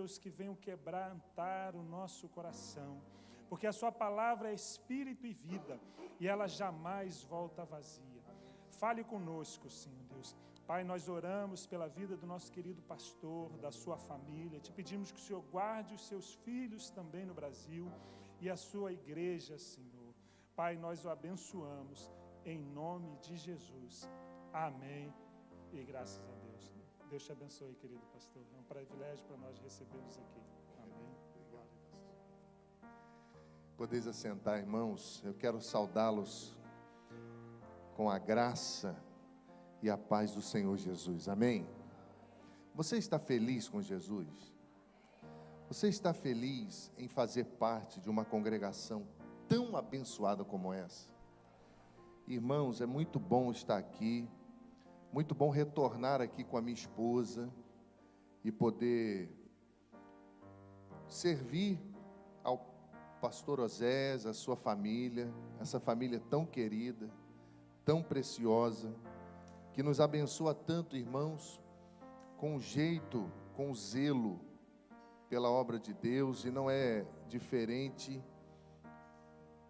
Deus, que venham quebrantar o nosso coração, porque a sua palavra é espírito e vida, e ela jamais volta vazia. Fale conosco, Senhor Deus. Pai, nós oramos pela vida do nosso querido pastor, da sua família. Te pedimos que o Senhor guarde os seus filhos também no Brasil e a sua igreja, Senhor. Pai, nós o abençoamos em nome de Jesus. Amém e graças a Deus. Deus te abençoe, querido pastor. É um privilégio para nós recebê-los aqui. Amém. Obrigado, pastor. Podeis assentar, irmãos. Eu quero saudá-los com a graça e a paz do Senhor Jesus. Amém? Você está feliz com Jesus? Você está feliz em fazer parte de uma congregação tão abençoada como essa? Irmãos, é muito bom estar aqui, muito bom retornar aqui com a minha esposa e poder servir ao pastor Osés, a sua família, essa família tão querida, tão preciosa, que nos abençoa tanto, irmãos, com o jeito, com o zelo pela obra de Deus, e não é diferente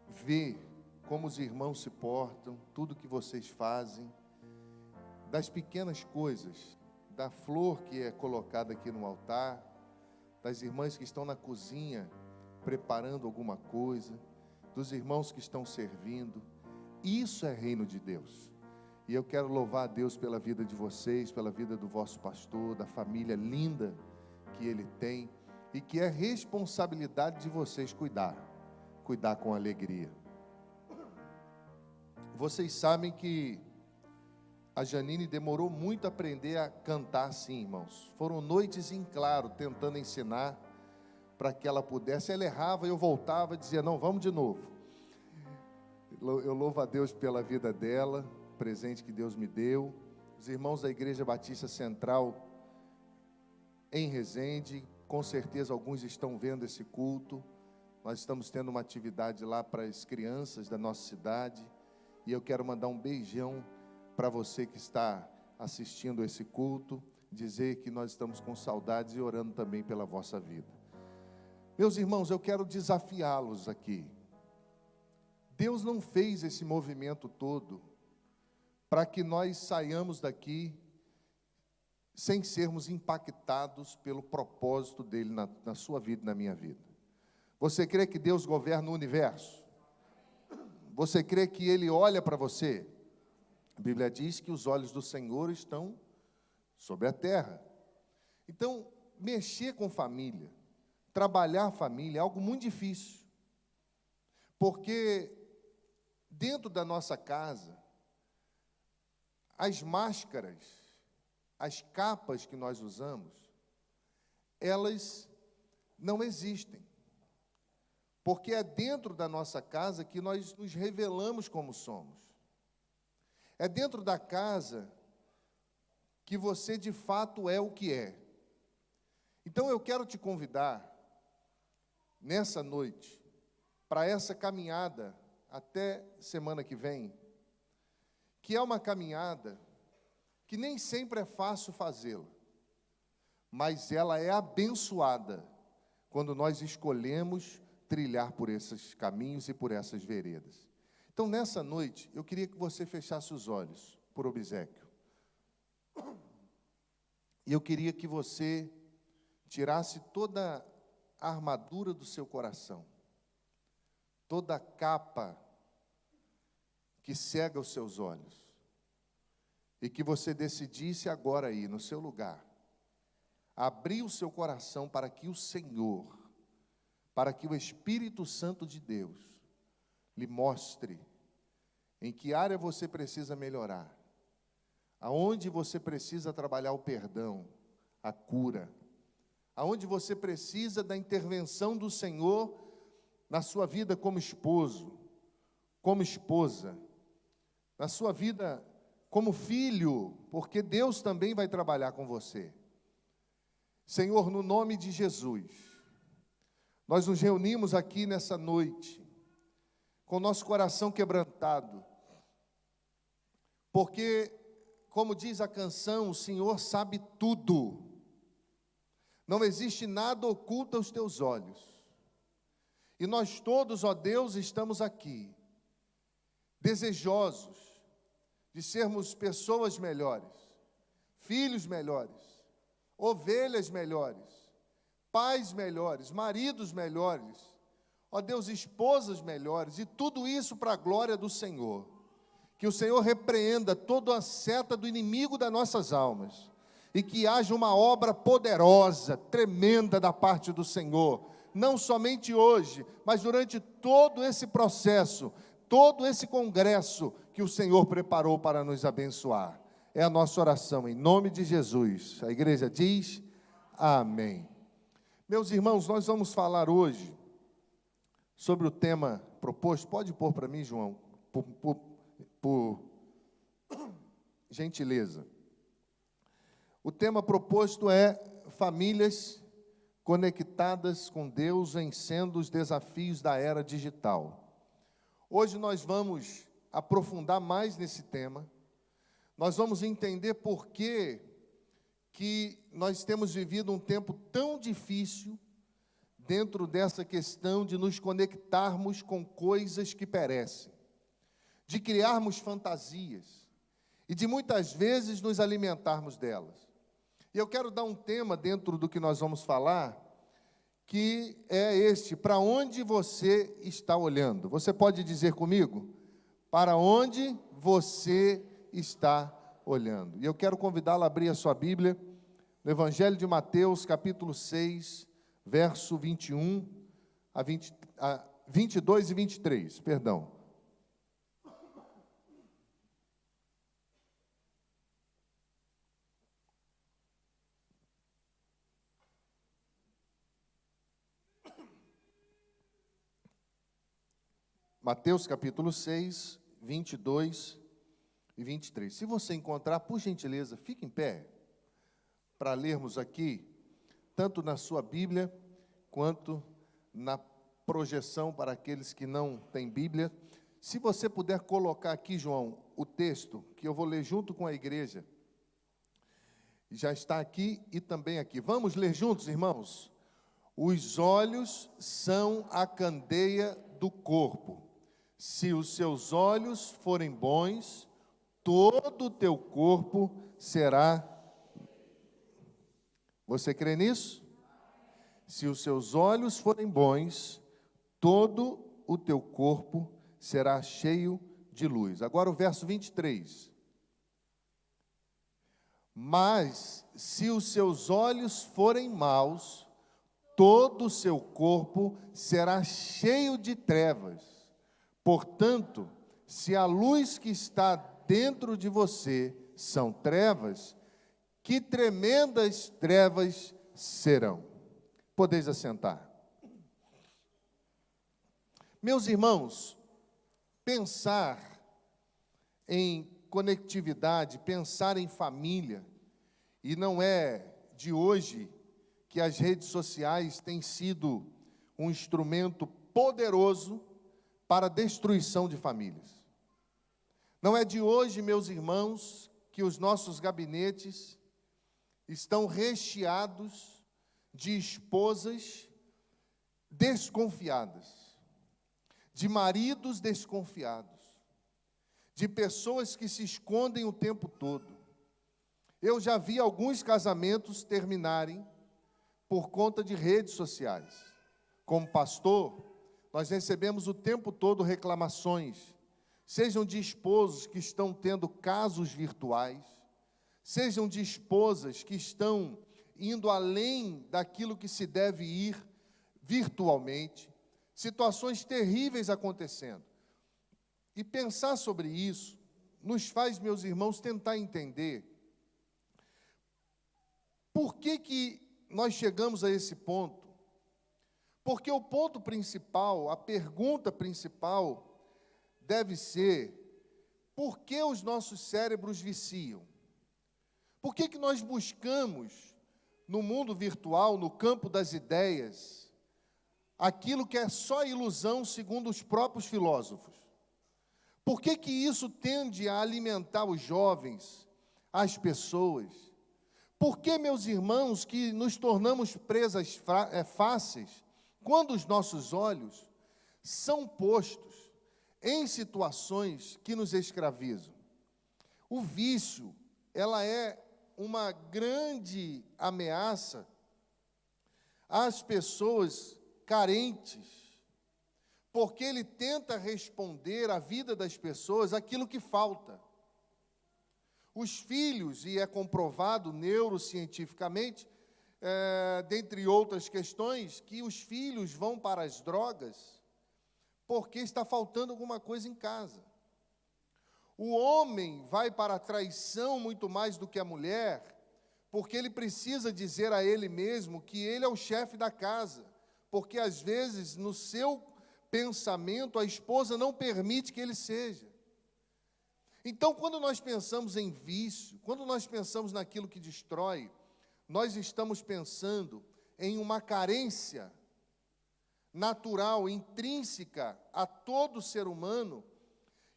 ver como os irmãos se portam, tudo que vocês fazem, das pequenas coisas, da flor que é colocada aqui no altar, das irmãs que estão na cozinha preparando alguma coisa, dos irmãos que estão servindo. Isso é reino de Deus. E eu quero louvar a Deus pela vida de vocês, pela vida do vosso pastor, da família linda que ele tem, e que é responsabilidade de vocês cuidar com alegria. Vocês sabem que a Janine demorou muito a aprender a cantar assim, irmãos. Foram noites em claro, tentando ensinar para que ela pudesse. Ela errava, eu voltava, dizia, não, vamos de novo. Eu louvo a Deus pela vida dela, presente que Deus me deu. Os irmãos da Igreja Batista Central em Resende, com certeza alguns estão vendo esse culto. Nós estamos tendo uma atividade lá para as crianças da nossa cidade, e eu quero mandar um beijão para você que está assistindo esse culto, dizer que nós estamos com saudades e orando também pela vossa vida. Meus irmãos, eu quero desafiá-los aqui. Deus não fez esse movimento todo para que nós saiamos daqui sem sermos impactados pelo propósito dele na sua vida e na minha vida. Você crê que Deus governa o universo? Você crê que Ele olha para você? A Bíblia diz que os olhos do Senhor estão sobre a terra. Então, mexer com família, trabalhar família é algo muito difícil, porque dentro da nossa casa, as máscaras, as capas que nós usamos, elas não existem. Porque é dentro da nossa casa que nós nos revelamos como somos. É dentro da casa que você de fato é o que é. Então eu quero te convidar, nessa noite, para essa caminhada até semana que vem, que é uma caminhada que nem sempre é fácil fazê-la, mas ela é abençoada quando nós escolhemos trilhar por esses caminhos e por essas veredas. Então, nessa noite, eu queria que você fechasse os olhos, por obséquio. E eu queria que você tirasse toda a armadura do seu coração, toda a capa que cega os seus olhos, e que você decidisse agora aí, no seu lugar, abrir o seu coração para que o Senhor, para que o Espírito Santo de Deus lhe mostre em que área você precisa melhorar, aonde você precisa trabalhar o perdão, a cura, aonde você precisa da intervenção do Senhor na sua vida como esposo, como esposa, na sua vida como filho, porque Deus também vai trabalhar com você. Senhor, no nome de Jesus, nós nos reunimos aqui nessa noite, com nosso coração quebrantado, porque, como diz a canção, o Senhor sabe tudo, Não existe nada oculto aos teus olhos. E nós todos, ó Deus, estamos aqui, desejosos de sermos pessoas melhores, filhos melhores, ovelhas melhores, pais melhores, maridos melhores, ó Deus, esposas melhores, e tudo isso para a glória do Senhor. Que o Senhor repreenda toda a seta do inimigo das nossas almas, e que haja uma obra poderosa, tremenda da parte do Senhor, não somente hoje, mas durante todo esse processo, todo esse congresso que o Senhor preparou para nos abençoar. É a nossa oração, em nome de Jesus. A igreja diz, amém. Meus irmãos, nós vamos falar hoje sobre o tema proposto. Pode pôr para mim, João, por gentileza. O tema proposto é famílias conectadas com Deus, vencendo os desafios da era digital. Hoje nós vamos aprofundar mais nesse tema. Nós vamos entender por que nós temos vivido um tempo tão difícil dentro dessa questão de nos conectarmos com coisas que perecem, de criarmos fantasias e de muitas vezes nos alimentarmos delas. E eu quero dar um tema dentro do que nós vamos falar, que é este: para onde você está olhando? Você pode dizer comigo? Para onde você está olhando? E eu quero convidá-lo a abrir a sua Bíblia, no Evangelho de Mateus, capítulo 6, verso 21 a 22 e 23, perdão. Mateus capítulo 6, 22 e 23. Se você encontrar, por gentileza, fique em pé, para lermos aqui, tanto na sua Bíblia, quanto na projeção para aqueles que não têm Bíblia. Se você puder colocar aqui, João, o texto, que eu vou ler junto com a igreja, já está aqui e também aqui. Vamos ler juntos, irmãos? Os olhos são a candeia do corpo. Se os seus olhos forem bons, todo o teu corpo será. Você crê nisso? Se os seus olhos forem bons, todo o teu corpo será cheio de luz. Agora o verso 23. Mas se os seus olhos forem maus, todo o seu corpo será cheio de trevas. Portanto, se a luz que está dentro de você são trevas, que tremendas trevas serão. Podeis assentar. Meus irmãos, pensar em conectividade, pensar em família, e não é de hoje que as redes sociais têm sido um instrumento poderoso para a destruição de famílias. Não é de hoje, meus irmãos, que os nossos gabinetes estão recheados de esposas desconfiadas, de maridos desconfiados, de pessoas que se escondem o tempo todo. Eu já vi alguns casamentos terminarem por conta de redes sociais. Como pastor, nós recebemos o tempo todo reclamações, sejam de esposos que estão tendo casos virtuais, sejam de esposas que estão indo além daquilo que se deve ir virtualmente, situações terríveis acontecendo. E pensar sobre isso nos faz, meus irmãos, tentar entender por que nós chegamos a esse ponto. Porque o ponto principal, a pergunta principal, deve ser: por que os nossos cérebros viciam? Por que nós buscamos, no mundo virtual, no campo das ideias, aquilo que é só ilusão, segundo os próprios filósofos? Por que isso tende a alimentar os jovens, as pessoas? Por que, meus irmãos, que nos tornamos presas fáceis quando os nossos olhos são postos em situações que nos escravizam? O vício, ela é uma grande ameaça às pessoas carentes, porque ele tenta responder à vida das pessoas aquilo que falta. Os filhos, e é comprovado neurocientificamente, dentre outras questões, que os filhos vão para as drogas porque está faltando alguma coisa em casa. O homem vai para a traição muito mais do que a mulher, porque ele precisa dizer a ele mesmo que ele é o chefe da casa, porque às vezes no seu pensamento a esposa não permite que ele seja. Então, quando nós pensamos em vício, quando nós pensamos naquilo que destrói, nós estamos pensando em uma carência natural, intrínseca a todo ser humano,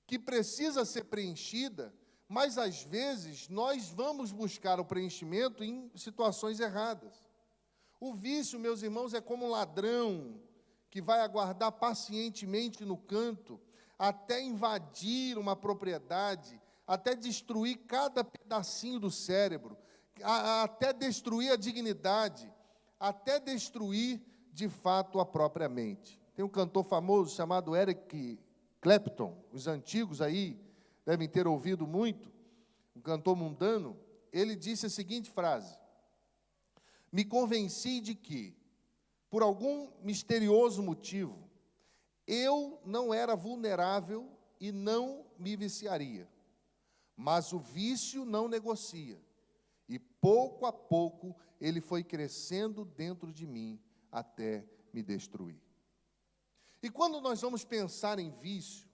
que precisa ser preenchida, mas às vezes nós vamos buscar o preenchimento em situações erradas. O vício, meus irmãos, é como um ladrão que vai aguardar pacientemente no canto até invadir uma propriedade, até destruir cada pedacinho do cérebro, até destruir a dignidade, até destruir de fato a própria mente. Tem um cantor famoso chamado Eric Clapton, os antigos aí devem ter ouvido muito, um cantor mundano. Ele disse a seguinte frase: me convenci de que, por algum misterioso motivo, eu não era vulnerável e não me viciaria, mas o vício não negocia, e pouco a pouco ele foi crescendo dentro de mim até me destruir. E quando nós vamos pensar em vício,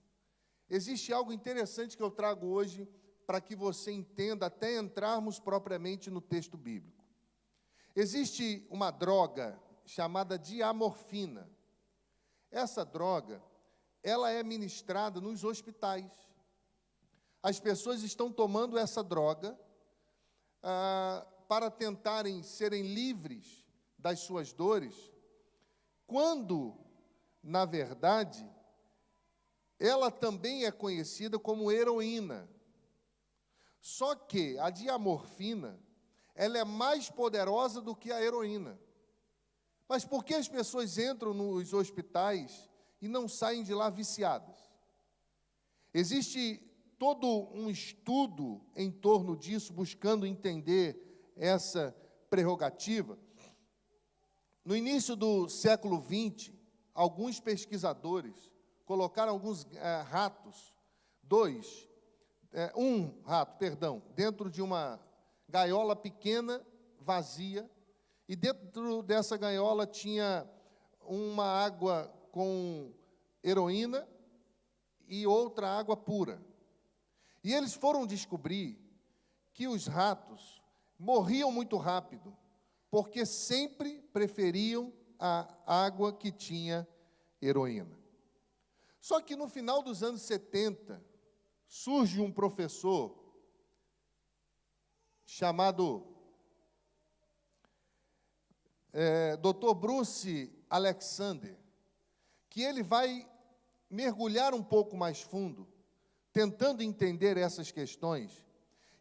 existe algo interessante que eu trago hoje para que você entenda, até entrarmos propriamente no texto bíblico. Existe uma droga chamada diamorfina. Essa droga, ela é ministrada nos hospitais. As pessoas estão tomando essa droga para tentarem serem livres das suas dores, quando, na verdade, ela também é conhecida como heroína. Só que a diamorfina, ela é mais poderosa do que a heroína. Mas por que as pessoas entram nos hospitais e não saem de lá viciadas? Existe todo um estudo em torno disso, buscando entender essa prerrogativa. No início do século XX, alguns pesquisadores colocaram alguns ratos, um rato, dentro de uma gaiola pequena, vazia, e dentro dessa gaiola tinha uma água com heroína e outra água pura. E eles foram descobrir que os ratos morriam muito rápido, porque sempre preferiam a água que tinha heroína. Só que no final dos anos 70, surge um professor chamado Dr. Bruce Alexander, que ele vai mergulhar um pouco mais fundo, tentando entender essas questões,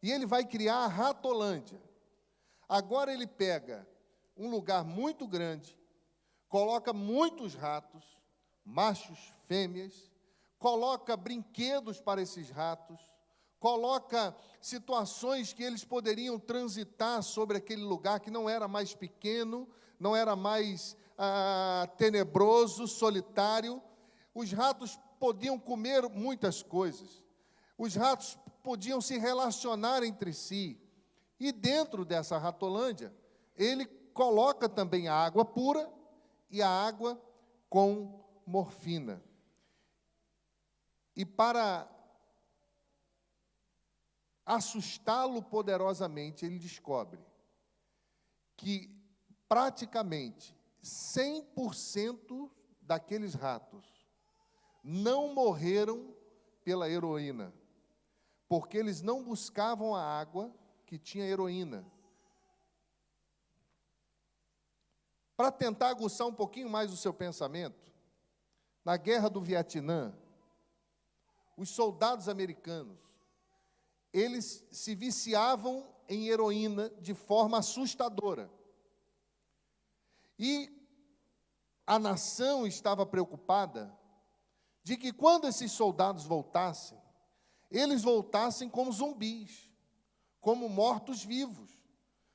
e ele vai criar a Ratolândia. Agora ele pega um lugar muito grande, coloca muitos ratos, machos, fêmeas, coloca brinquedos para esses ratos, coloca situações que eles poderiam transitar sobre aquele lugar que não era mais pequeno, não era mais tenebroso, solitário. Os ratos podiam comer muitas coisas, os ratos podiam se relacionar entre si, e dentro dessa Ratolândia, ele coloca também a água pura e a água com morfina. E para assustá-lo poderosamente, ele descobre que praticamente 100% daqueles ratos não morreram pela heroína, porque eles não buscavam a água que tinha heroína, Para tentar aguçar um pouquinho mais o seu pensamento, na Guerra do Vietnã, os soldados americanos, eles se viciavam em heroína de forma assustadora. E a nação estava preocupada de que quando esses soldados voltassem, eles voltassem como zumbis, como mortos-vivos,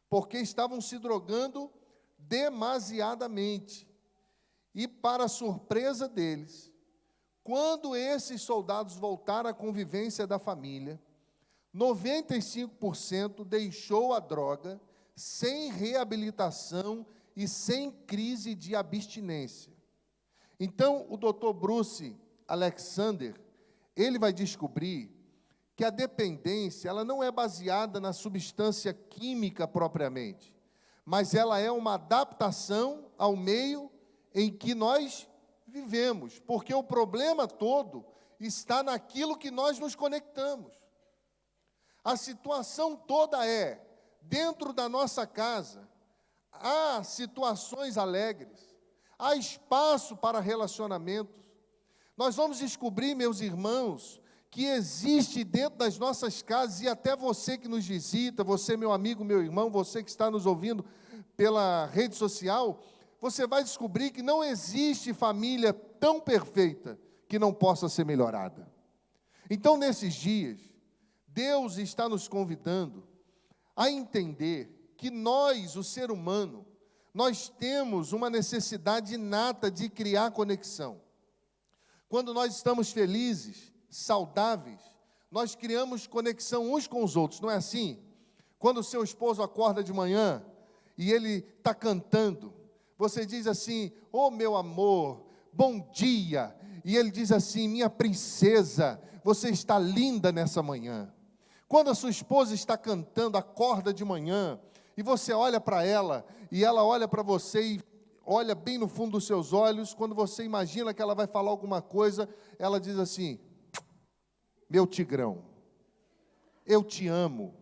porque estavam se drogando demasiadamente. E, para a surpresa deles, quando esses soldados voltaram à convivência da família, 95% deixou a droga sem reabilitação e sem crise de abstinência. Então, o Dr. Bruce Alexander, ele vai descobrir que a dependência, ela não é baseada na substância química propriamente, mas ela é uma adaptação ao meio em que nós vivemos, porque o problema todo está naquilo que nós nos conectamos. A situação toda é, dentro da nossa casa, há situações alegres, há espaço para relacionamentos. Nós vamos descobrir, meus irmãos, que existe dentro das nossas casas, e até você que nos visita, você, meu amigo, meu irmão, você que está nos ouvindo pela rede social, você vai descobrir que não existe família tão perfeita que não possa ser melhorada. Então, nesses dias, Deus está nos convidando a entender que nós, o ser humano, nós temos uma necessidade inata de criar conexão. Quando nós estamos felizes, saudáveis, nós criamos conexão uns com os outros, não é assim? Quando o seu esposo acorda de manhã e ele está cantando, você diz assim: "Oh, meu amor, bom dia", e ele diz assim: "Minha princesa, você está linda nessa manhã". Quando a sua esposa está cantando, acorda de manhã, e você olha para ela, e ela olha para você e olha bem no fundo dos seus olhos, quando você imagina que ela vai falar alguma coisa, ela diz assim: "Meu tigrão, eu te amo,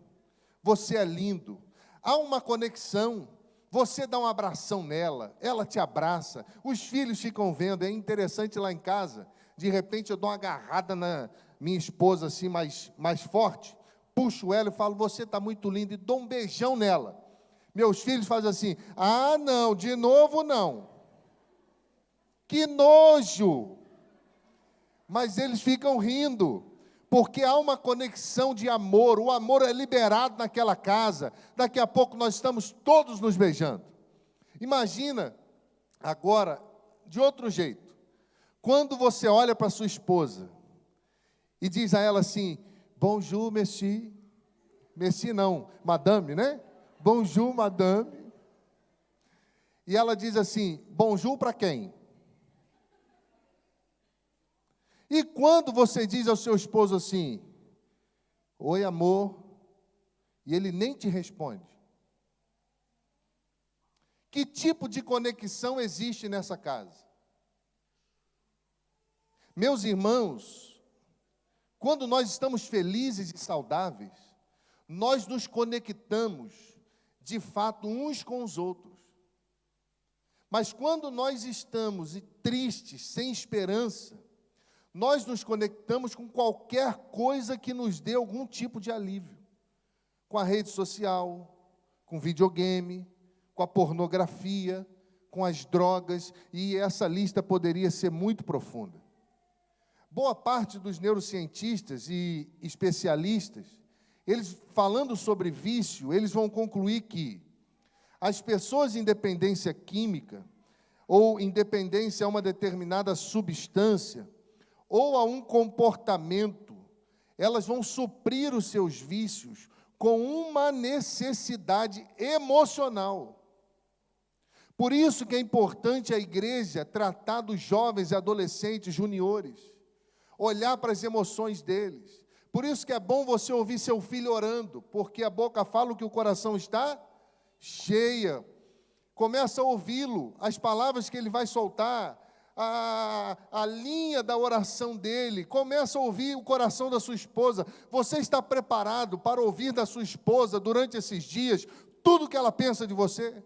você é lindo". Há uma conexão, você dá um abração nela, ela te abraça, os filhos ficam vendo. É interessante lá em casa, de repente eu dou uma agarrada na minha esposa assim, mais forte, puxo ela e falo: "Você está muito linda", e dou um beijão nela. Meus filhos fazem assim: "Ah, não, de novo não, que nojo", mas eles ficam rindo, porque há uma conexão de amor, o amor é liberado naquela casa, daqui a pouco nós estamos todos nos beijando. Imagina, agora, de outro jeito, quando você olha para sua esposa, e diz a ela assim: "Bonjour, monsieur", monsieur não, madame, né? "Bonjour, madame", e ela diz assim: "Bonjour" para quem? E quando você diz ao seu esposo assim: "Oi, amor", e ele nem te responde, que tipo de conexão existe nessa casa? Meus irmãos, quando nós estamos felizes e saudáveis, nós nos conectamos, de fato, uns com os outros. Mas quando nós estamos tristes, sem esperança, nós nos conectamos com qualquer coisa que nos dê algum tipo de alívio. Com a rede social, com videogame, com a pornografia, com as drogas, e essa lista poderia ser muito profunda. Boa parte dos neurocientistas e especialistas, eles falando sobre vício, eles vão concluir que as pessoas em dependência química, ou em dependência a uma determinada substância, ou a um comportamento, elas vão suprir os seus vícios com uma necessidade emocional. Por isso que é importante a igreja tratar dos jovens e adolescentes juniores, olhar para as emoções deles. Por isso que é bom você ouvir seu filho orando, porque a boca fala o que o coração está cheia. Começa a ouvi-lo, as palavras que ele vai soltar, a linha da oração dele. Começa a ouvir o coração da sua esposa. Você está preparado para ouvir da sua esposa durante esses dias tudo que ela pensa de você?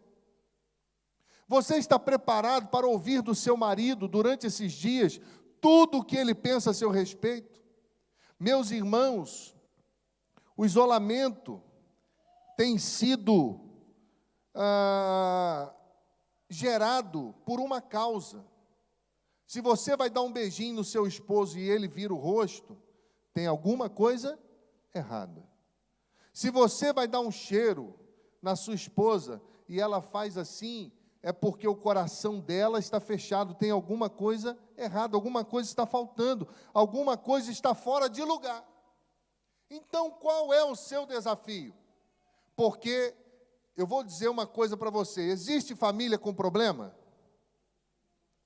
Você está preparado para ouvir do seu marido, durante esses dias, tudo o que ele pensa a seu respeito? Meus irmãos, o isolamento tem sido gerado por uma causa. Se você vai dar um beijinho no seu esposo e ele vira o rosto, tem alguma coisa errada. Se você vai dar um cheiro na sua esposa e ela faz assim, é porque o coração dela está fechado, tem alguma coisa errada, alguma coisa está faltando, alguma coisa está fora de lugar. Então, qual é o seu desafio? Porque eu vou dizer uma coisa para você: existe família com problema?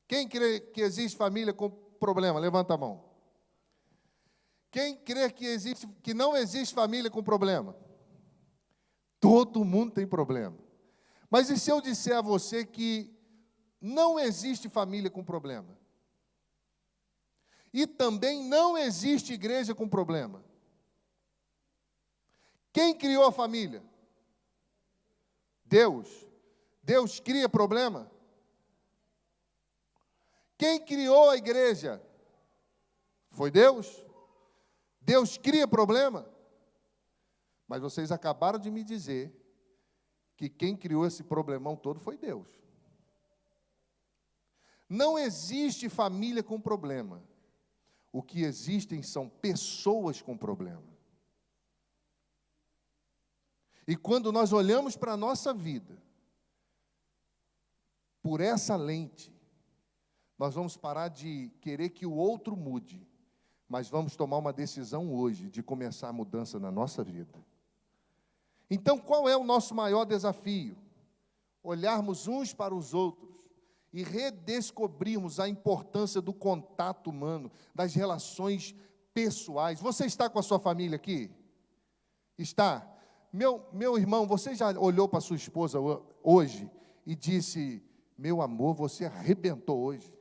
Quem crê que existe família com problema? Levanta a mão. Quem crê que não existe família com problema? Todo mundo tem problema. Mas e se eu disser a você que não existe família com problema? E também não existe igreja com problema? Quem criou a família? Deus. Deus cria problema? Quem criou a igreja? Foi Deus? Deus cria problema? Mas vocês acabaram de me dizer que quem criou esse problemão todo foi Deus. Não existe família com problema. O que existem são pessoas com problema. E quando nós olhamos para a nossa vida, por essa lente, nós vamos parar de querer que o outro mude, mas vamos tomar uma decisão hoje de começar a mudança na nossa vida. Então, qual é o nosso maior desafio? Olharmos uns para os outros e redescobrirmos a importância do contato humano, das relações pessoais. Você está com a sua família aqui? Está? Meu irmão, você já olhou para a sua esposa hoje e disse: meu amor, você arrebentou hoje.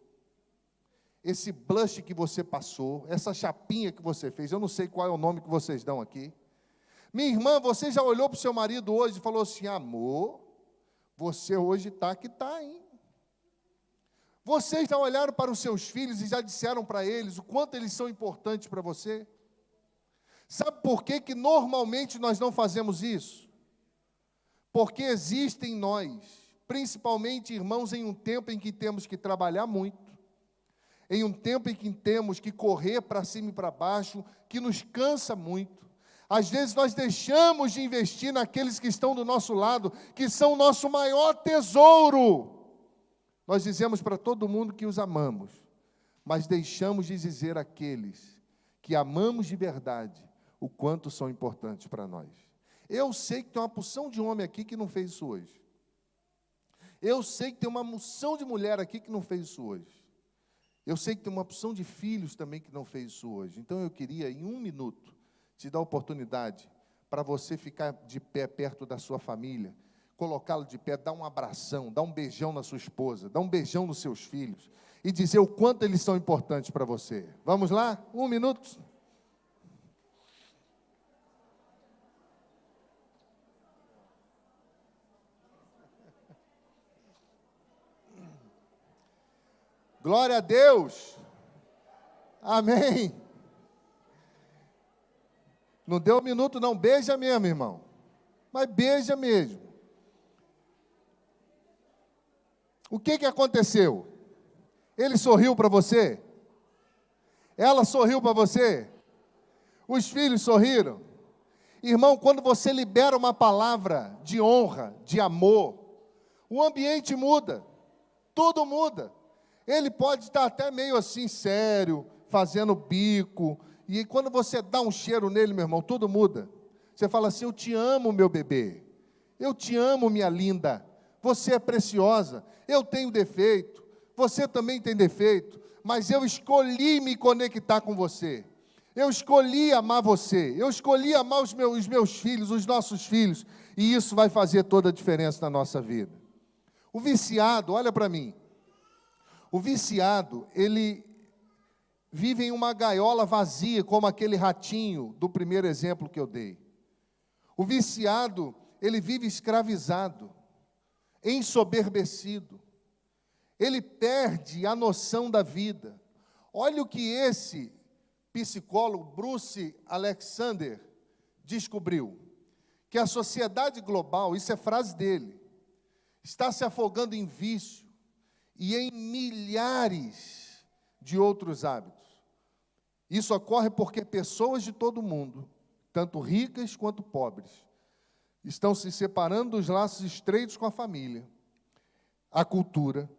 Esse blush que você passou, essa chapinha que você fez, eu não sei qual é o nome que vocês dão aqui. Minha irmã, você já olhou para o seu marido hoje e falou assim: amor, você hoje está que está, hein? Vocês já olharam para os seus filhos e já disseram para eles o quanto eles são importantes para você? Sabe por que normalmente nós não fazemos isso? Porque existe em nós, principalmente irmãos, em um tempo em que temos que trabalhar muito, em um tempo em que temos que correr para cima e para baixo, que nos cansa muito. Às vezes nós deixamos de investir naqueles que estão do nosso lado, que são o nosso maior tesouro. Nós dizemos para todo mundo que os amamos, mas deixamos de dizer àqueles que amamos de verdade o quanto são importantes para nós. Eu sei que tem uma porção de homem aqui que não fez isso hoje. Eu sei que tem uma porção de mulher aqui que não fez isso hoje. Eu sei que tem uma porção de filhos também que não fez isso hoje. Então eu queria, em 1 minuto, te dar a oportunidade para você ficar de pé perto da sua família, colocá-lo de pé, dar um abração, dar um beijão na sua esposa, dar um beijão nos seus filhos e dizer o quanto eles são importantes para você. Vamos lá? 1 minuto. Glória a Deus. Amém. Não deu 1 minuto não, beija mesmo, irmão. Mas beija mesmo. O que aconteceu? Ele sorriu para você? Ela sorriu para você? Os filhos sorriram? Irmão, quando você libera uma palavra de honra, de amor, o ambiente muda, tudo muda. Ele pode estar até meio assim sério, fazendo bico, e quando você dá um cheiro nele, meu irmão, tudo muda. Você fala assim: eu te amo, meu bebê, eu te amo, minha linda, você é preciosa, eu tenho defeito, você também tem defeito, mas eu escolhi me conectar com você, eu escolhi amar você, eu escolhi amar os meus filhos, os nossos filhos, e isso vai fazer toda a diferença na nossa vida. O viciado, olha para mim, o viciado, ele vive em uma gaiola vazia, como aquele ratinho do primeiro exemplo que eu dei. O viciado, ele vive escravizado, ensoberbecido, Ele perde a noção da vida. Olha o que esse psicólogo, Bruce Alexander, descobriu. Que a sociedade global, isso é frase dele, está se afogando em vício e em milhares de outros hábitos. Isso ocorre porque pessoas de todo mundo, tanto ricas quanto pobres, estão se separando dos laços estreitos com a família, a cultura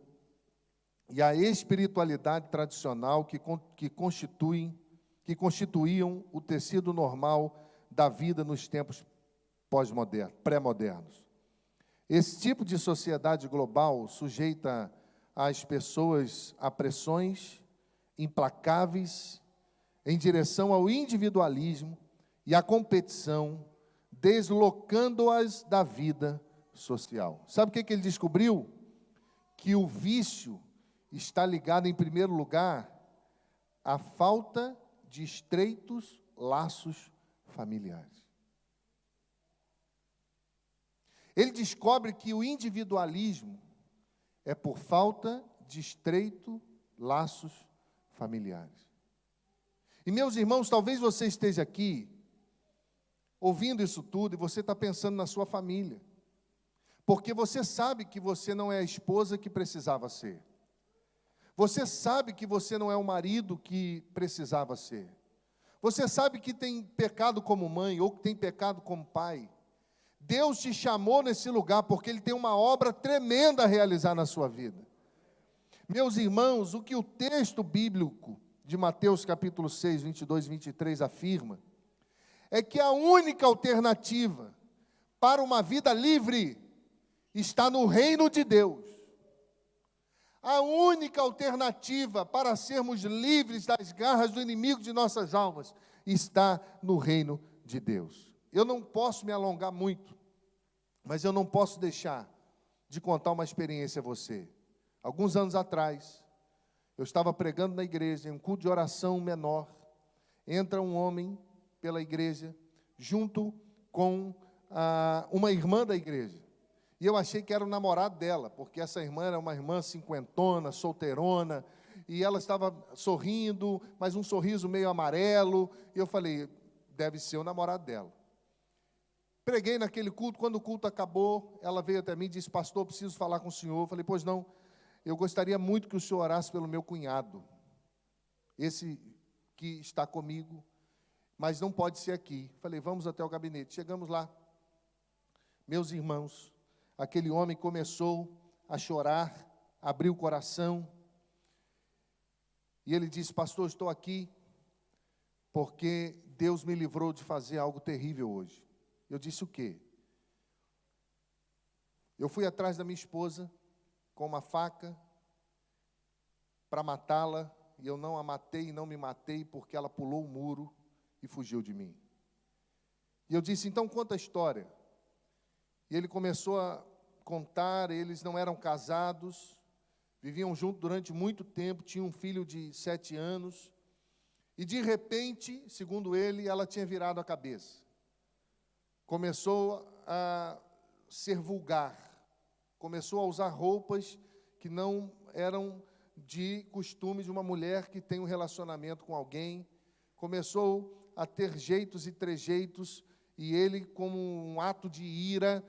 e a espiritualidade tradicional que constituíam o tecido normal da vida nos tempos pré-modernos. Esse tipo de sociedade global sujeita as pessoas a pressões implacáveis em direção ao individualismo e à competição, deslocando-as da vida social. Sabe o que ele descobriu? Que o vício está ligado, em primeiro lugar, à falta de estreitos laços familiares. Ele descobre que o individualismo é por falta de estreitos laços familiares. E, meus irmãos, talvez você esteja aqui, ouvindo isso tudo, e você está pensando na sua família. Porque você sabe que você não é a esposa que precisava ser. Você sabe que você não é o marido que precisava ser. Você sabe que tem pecado como mãe, ou que tem pecado como pai. Deus te chamou nesse lugar, porque Ele tem uma obra tremenda a realizar na sua vida. Meus irmãos, o que o texto bíblico de Mateus capítulo 6, 22 e 23 afirma, é que a única alternativa para uma vida livre está no reino de Deus. A única alternativa para sermos livres das garras do inimigo de nossas almas está no reino de Deus. Eu não posso me alongar muito, mas eu não posso deixar de contar uma experiência a você. Alguns anos atrás, eu estava pregando na igreja, em um culto de oração menor. Entra um homem pela igreja, junto com uma irmã da igreja. E eu achei que era o namorado dela, porque essa irmã era uma irmã cinquentona, solteirona, e ela estava sorrindo, mas um sorriso meio amarelo, e eu falei, deve ser o namorado dela. Preguei naquele culto, quando o culto acabou, ela veio até mim e disse, pastor, preciso falar com o senhor. Eu falei, pois não, eu gostaria muito que o senhor orasse pelo meu cunhado, esse que está comigo, mas não pode ser aqui. Falei, vamos até o gabinete. Chegamos lá, meus irmãos, aquele homem começou a chorar, abriu o coração, e ele disse, pastor, estou aqui, porque Deus me livrou de fazer algo terrível hoje. Eu disse, o quê? Eu fui atrás da minha esposa, com uma faca, para matá-la, e eu não a matei e não me matei, porque ela pulou o muro e fugiu de mim. E eu disse, então conta a história. E ele começou a contar, eles não eram casados, viviam juntos durante muito tempo, tinham um filho de 7 anos, e de repente, segundo ele, ela tinha virado a cabeça. Começou a ser vulgar, começou a usar roupas que não eram de costume de uma mulher que tem um relacionamento com alguém, começou a ter jeitos e trejeitos, e ele, como um ato de ira,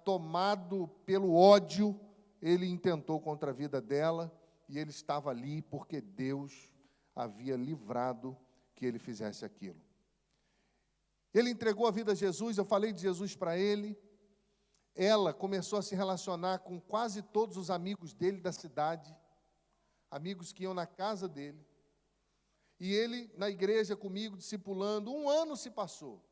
tomado pelo ódio, ele intentou contra a vida dela, e ele estava ali porque Deus havia livrado que ele fizesse aquilo. Ele entregou a vida a Jesus, eu falei de Jesus para ele. Ela começou a se relacionar com quase todos os amigos dele da cidade, amigos que iam na casa dele. E ele, na igreja comigo, discipulando, 1 ano se passou.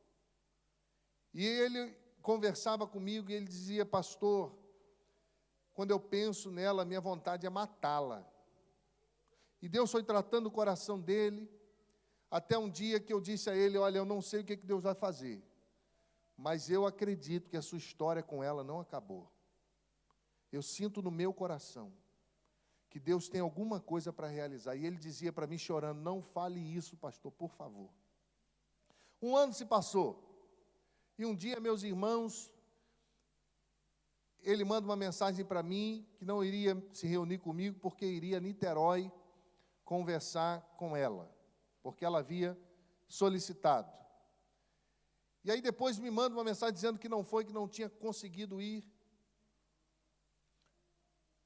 E ele conversava comigo e ele dizia, pastor, quando eu penso nela, minha vontade é matá-la. E Deus foi tratando o coração dele, até um dia que eu disse a ele, olha, eu não sei o que Deus vai fazer, mas eu acredito que a sua história com ela não acabou. Eu sinto no meu coração que Deus tem alguma coisa para realizar. E ele dizia para mim chorando, não fale isso, pastor, por favor. 1 ano se passou, e um dia, meus irmãos, ele manda uma mensagem para mim que não iria se reunir comigo porque iria a Niterói conversar com ela, porque ela havia solicitado. E aí depois me manda uma mensagem dizendo que não foi, que não tinha conseguido ir.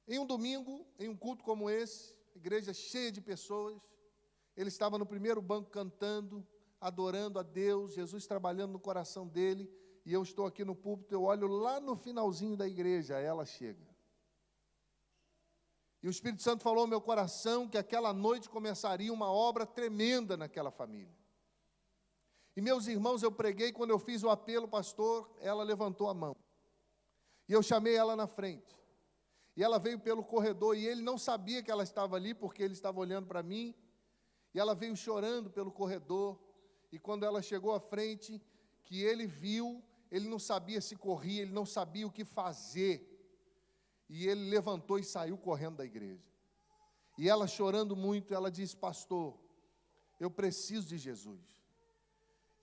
Em um domingo, em um culto como esse, igreja cheia de pessoas, ele estava no primeiro banco cantando, adorando a Deus, Jesus trabalhando no coração dele, e eu estou aqui no púlpito, eu olho lá no finalzinho da igreja, ela chega. E o Espírito Santo falou ao meu coração que aquela noite começaria uma obra tremenda naquela família. E meus irmãos, eu preguei, quando eu fiz o apelo, pastor, ela levantou a mão. E eu chamei ela na frente. E ela veio pelo corredor, e ele não sabia que ela estava ali, porque ele estava olhando para mim. E ela veio chorando pelo corredor. E quando ela chegou à frente, que ele viu, ele não sabia se corria, ele não sabia o que fazer. E ele levantou e saiu correndo da igreja. E ela chorando muito, ela disse, pastor, eu preciso de Jesus.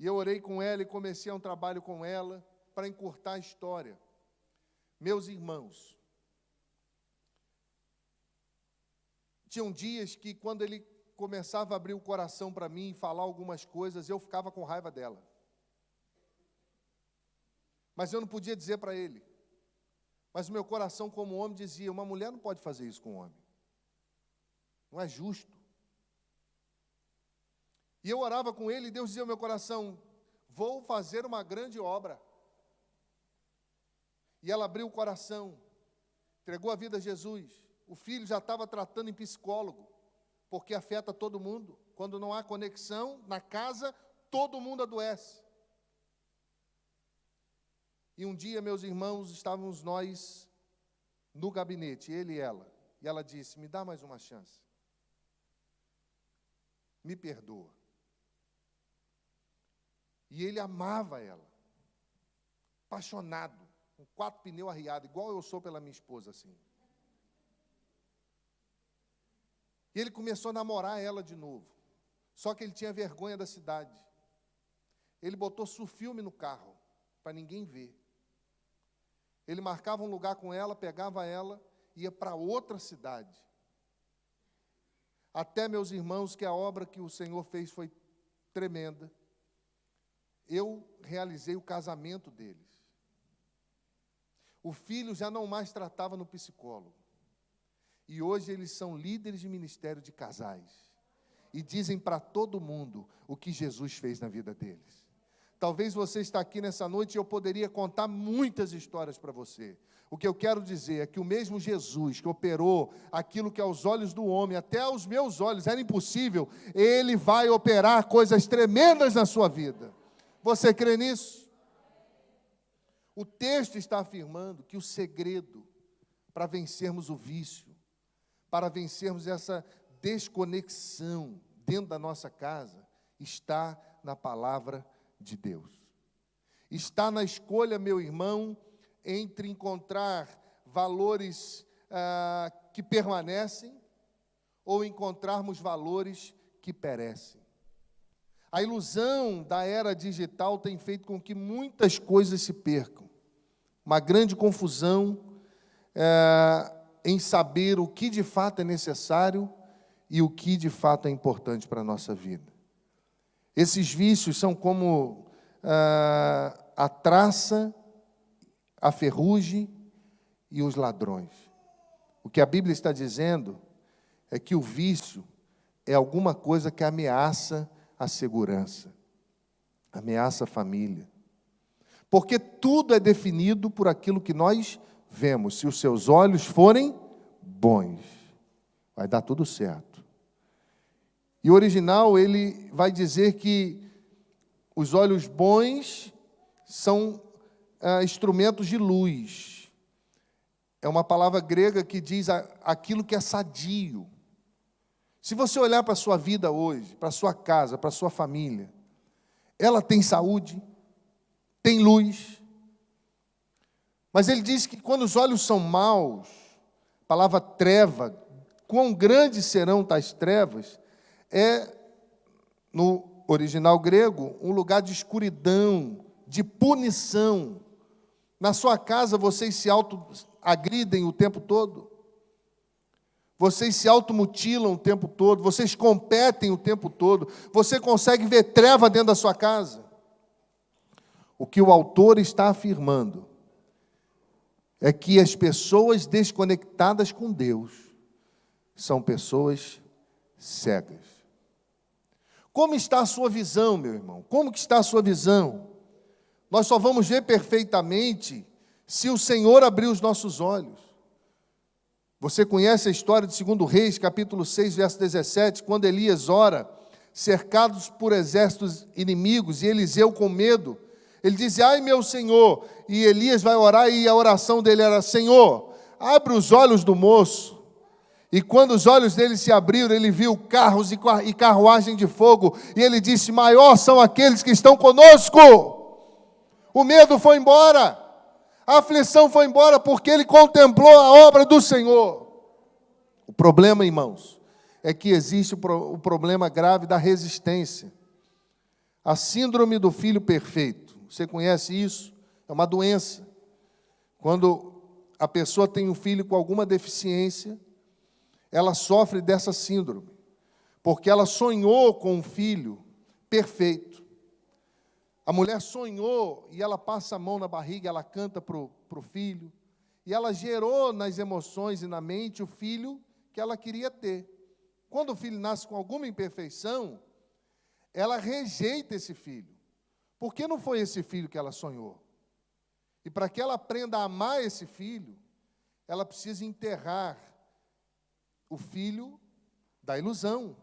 E eu orei com ela e comecei um trabalho com ela para encurtar a história. Meus irmãos, tinham dias que quando ele começava a abrir o coração para mim e falar algumas coisas, eu ficava com raiva dela. Mas eu não podia dizer para ele. Mas o meu coração como homem dizia, uma mulher não pode fazer isso com um homem. Não é justo. E eu orava com ele e Deus dizia ao meu coração, vou fazer uma grande obra. E ela abriu o coração, entregou a vida a Jesus. O filho já estava tratando em psicólogo, porque afeta todo mundo. Quando não há conexão na casa, todo mundo adoece. E um dia, meus irmãos, estávamos nós no gabinete, ele e ela. E ela disse, me dá mais uma chance. Me perdoa. E ele amava ela, apaixonado, com 4 pneus arriados, igual eu sou pela minha esposa, assim. E ele começou a namorar ela de novo, só que ele tinha vergonha da cidade. Ele botou sulfilme no carro, para ninguém ver. Ele marcava um lugar com ela, pegava ela, ia para outra cidade. Até, meus irmãos, que a obra que o Senhor fez foi tremenda. Eu realizei o casamento deles. O filho já não mais tratava no psicólogo. E hoje eles são líderes de ministério de casais. E dizem para todo mundo o que Jesus fez na vida deles. Talvez você está aqui nessa noite e eu poderia contar muitas histórias para você. O que eu quero dizer é que o mesmo Jesus que operou aquilo que aos olhos do homem, até aos meus olhos, era impossível, Ele vai operar coisas tremendas na sua vida. Você crê nisso? O texto está afirmando que o segredo para vencermos o vício, para vencermos essa desconexão dentro da nossa casa, está na palavra de Deus. Está na escolha, meu irmão, entre encontrar valores que permanecem ou encontrarmos valores que perecem. A ilusão da era digital tem feito com que muitas coisas se percam. Uma grande confusão em saber o que de fato é necessário e o que de fato é importante para a nossa vida. Esses vícios são como a traça, a ferrugem e os ladrões. O que a Bíblia está dizendo é que o vício é alguma coisa que ameaça a segurança, ameaça a família. Porque tudo é definido por aquilo que nós vemos. Se os seus olhos forem bons, vai dar tudo certo. E o original, ele vai dizer que os olhos bons são instrumentos de luz. É uma palavra grega que diz aquilo que é sadio. Se você olhar para a sua vida hoje, para a sua casa, para a sua família, ela tem saúde, tem luz. Mas ele diz que quando os olhos são maus, a palavra treva, quão grandes serão tais trevas, é, no original grego, um lugar de escuridão, de punição. Na sua casa, vocês se auto-agridem o tempo todo? Vocês se automutilam o tempo todo? Vocês competem o tempo todo? Você consegue ver treva dentro da sua casa? O que o autor está afirmando é que as pessoas desconectadas com Deus são pessoas cegas. Como está a sua visão, meu irmão? Como que está a sua visão? Nós só vamos ver perfeitamente se o Senhor abrir os nossos olhos. Você conhece a história de 2 Reis, capítulo 6, verso 17, quando Elias ora, cercados por exércitos inimigos, e Eliseu com medo, ele diz, ai meu Senhor, e Elias vai orar, e a oração dele era, Senhor, abre os olhos do moço. E quando os olhos dele se abriram, ele viu carros e carruagem de fogo, e ele disse, maior são aqueles que estão conosco. O medo foi embora, a aflição foi embora, porque ele contemplou a obra do Senhor. O problema, irmãos, é que existe o problema grave da resistência. A síndrome do filho perfeito. Você conhece isso? É uma doença. Quando a pessoa tem um filho com alguma deficiência, ela sofre dessa síndrome, porque ela sonhou com um filho perfeito. A mulher sonhou e ela passa a mão na barriga, ela canta para o filho, e ela gerou nas emoções e na mente o filho que ela queria ter. Quando o filho nasce com alguma imperfeição, ela rejeita esse filho, porque não foi esse filho que ela sonhou. E para que ela aprenda a amar esse filho, ela precisa enterrar o filho da ilusão.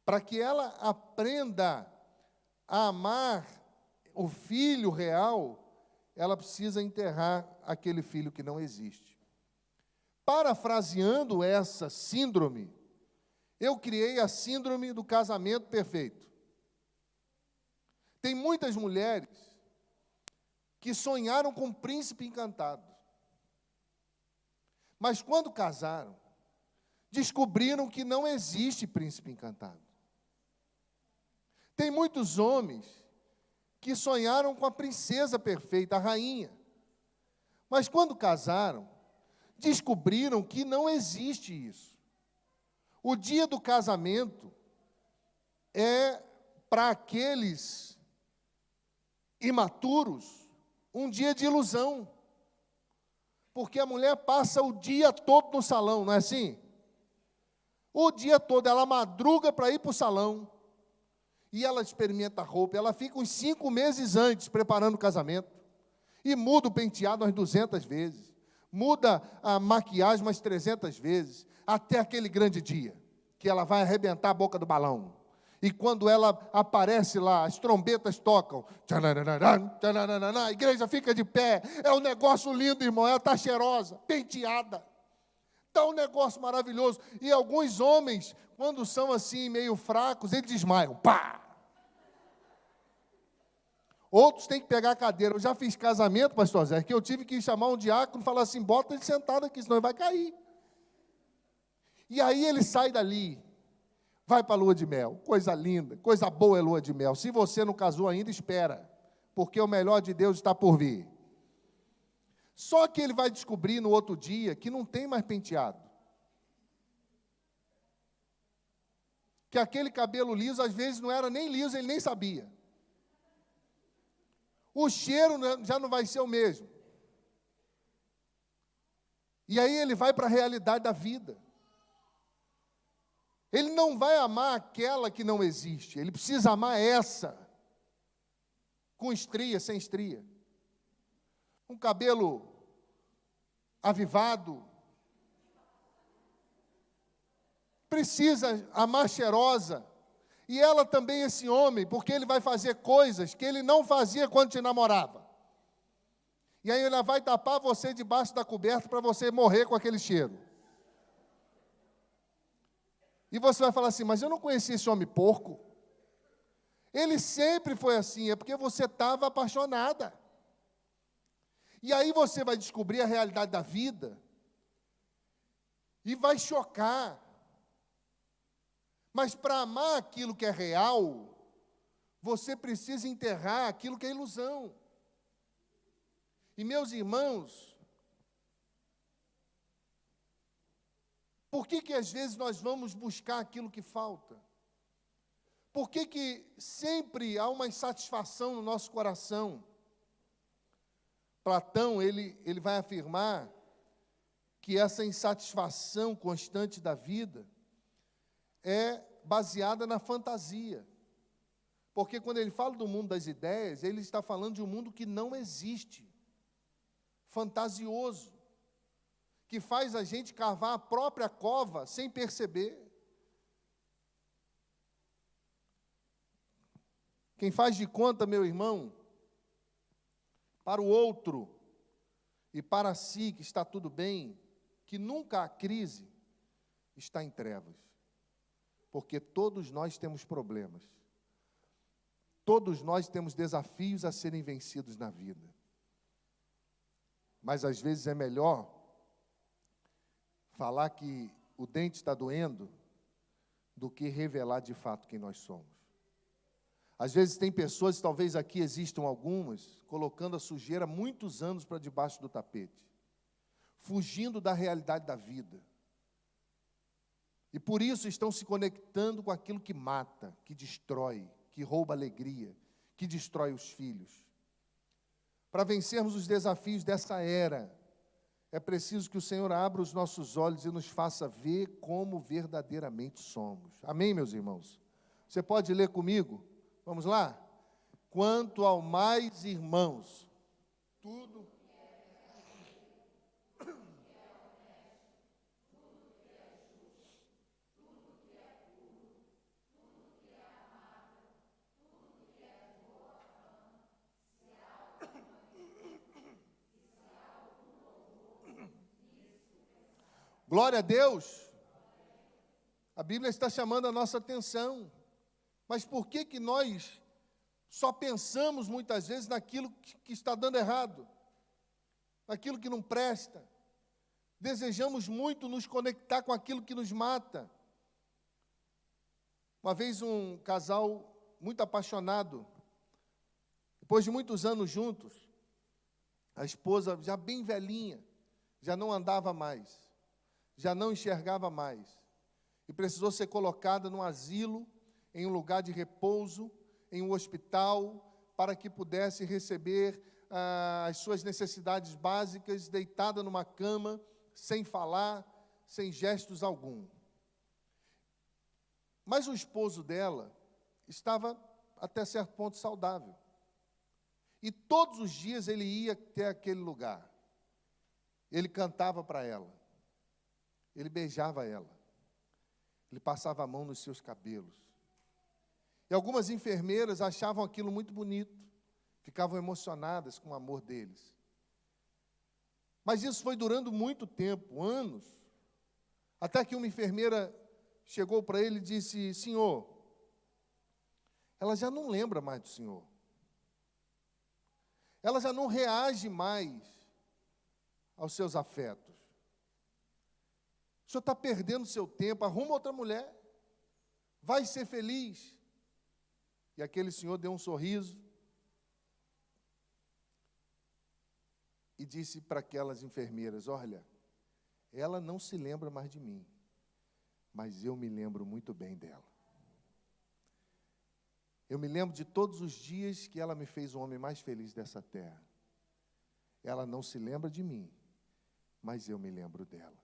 Para que ela aprenda a amar o filho real, ela precisa enterrar aquele filho que não existe. Parafraseando essa síndrome, eu criei a síndrome do casamento perfeito. Tem muitas mulheres que sonharam com um príncipe encantado. Mas quando casaram, descobriram que não existe príncipe encantado. Tem muitos homens que sonharam com a princesa perfeita, a rainha. Mas quando casaram, descobriram que não existe isso. O dia do casamento é, para aqueles imaturos, um dia de ilusão. Porque a mulher passa o dia todo no salão, não é assim? O dia todo, ela madruga para ir para o salão. E ela experimenta a roupa, ela fica uns 5 meses antes preparando o casamento. E muda o penteado umas 200 vezes. Muda a maquiagem umas 300 vezes. Até aquele grande dia, que ela vai arrebentar a boca do balão. E quando ela aparece lá, as trombetas tocam. A igreja fica de pé. É um negócio lindo, irmão. Ela está cheirosa, penteada. Está um negócio maravilhoso. E alguns homens, quando são assim, meio fracos, eles desmaiam. Pá! Outros têm que pegar a cadeira. Eu já fiz casamento, pastor Zé, que eu tive que chamar um diácono e falar assim, bota ele sentado aqui, senão ele vai cair. E aí ele sai dali, vai para a lua de mel. Coisa linda, coisa boa é lua de mel. Se você não casou ainda, espera, porque o melhor de Deus está por vir. Só que ele vai descobrir no outro dia que não tem mais penteado. Que aquele cabelo liso, às vezes, não era nem liso, ele nem sabia. O cheiro já não vai ser o mesmo. E aí ele vai para a realidade da vida. Ele não vai amar aquela que não existe, ele precisa amar essa, com estria, sem estria. Um cabelo avivado, precisa amar cheirosa, e ela também esse homem, porque ele vai fazer coisas que ele não fazia quando te namorava. E aí ela vai tapar você debaixo da coberta para você morrer com aquele cheiro. E você vai falar assim, mas eu não conheci esse homem porco. Ele sempre foi assim, é porque você estava apaixonada. E aí você vai descobrir a realidade da vida e vai chocar. Mas para amar aquilo que é real, você precisa enterrar aquilo que é ilusão. E meus irmãos, por que às vezes nós vamos buscar aquilo que falta? Por que sempre há uma insatisfação no nosso coração? Platão, ele vai afirmar que essa insatisfação constante da vida é baseada na fantasia. Porque quando ele fala do mundo das ideias, ele está falando de um mundo que não existe, fantasioso, que faz a gente cavar a própria cova sem perceber. Quem faz de conta, meu irmão, para o outro e para si que está tudo bem, que nunca há crise, está em trevas. Porque todos nós temos problemas. Todos nós temos desafios a serem vencidos na vida. Mas às vezes é melhor falar que o dente está doendo do que revelar de fato quem nós somos. Às vezes tem pessoas, talvez aqui existam algumas, colocando a sujeira muitos anos para debaixo do tapete, fugindo da realidade da vida. E por isso estão se conectando com aquilo que mata, que destrói, que rouba a alegria, que destrói os filhos. Para vencermos os desafios dessa era, é preciso que o Senhor abra os nossos olhos e nos faça ver como verdadeiramente somos. Amém, meus irmãos? Você pode ler comigo? Vamos lá? Quanto ao mais, irmãos, tudo... Glória a Deus. A Bíblia está chamando a nossa atenção. Mas por que nós só pensamos muitas vezes naquilo que está dando errado? Naquilo que não presta? Desejamos muito nos conectar com aquilo que nos mata. Uma vez um casal muito apaixonado, depois de muitos anos juntos, a esposa já bem velhinha, já não andava mais, já não enxergava mais, e precisou ser colocada num asilo, em um lugar de repouso, em um hospital, para que pudesse receber as suas necessidades básicas, deitada numa cama, sem falar, sem gestos algum. Mas o esposo dela estava até certo ponto saudável. E todos os dias ele ia até aquele lugar. Ele cantava para ela. Ele beijava ela. Ele passava a mão nos seus cabelos. E algumas enfermeiras achavam aquilo muito bonito. Ficavam emocionadas com o amor deles. Mas isso foi durando muito tempo, anos. Até que uma enfermeira chegou para ele e disse: Senhor, ela já não lembra mais do Senhor. Ela já não reage mais aos seus afetos. O senhor está perdendo seu tempo, arruma outra mulher, vai ser feliz. E aquele senhor deu um sorriso e disse para aquelas enfermeiras: olha, ela não se lembra mais de mim, mas eu me lembro muito bem dela. Eu me lembro de todos os dias que ela me fez o homem mais feliz dessa terra. Ela não se lembra de mim, mas eu me lembro dela.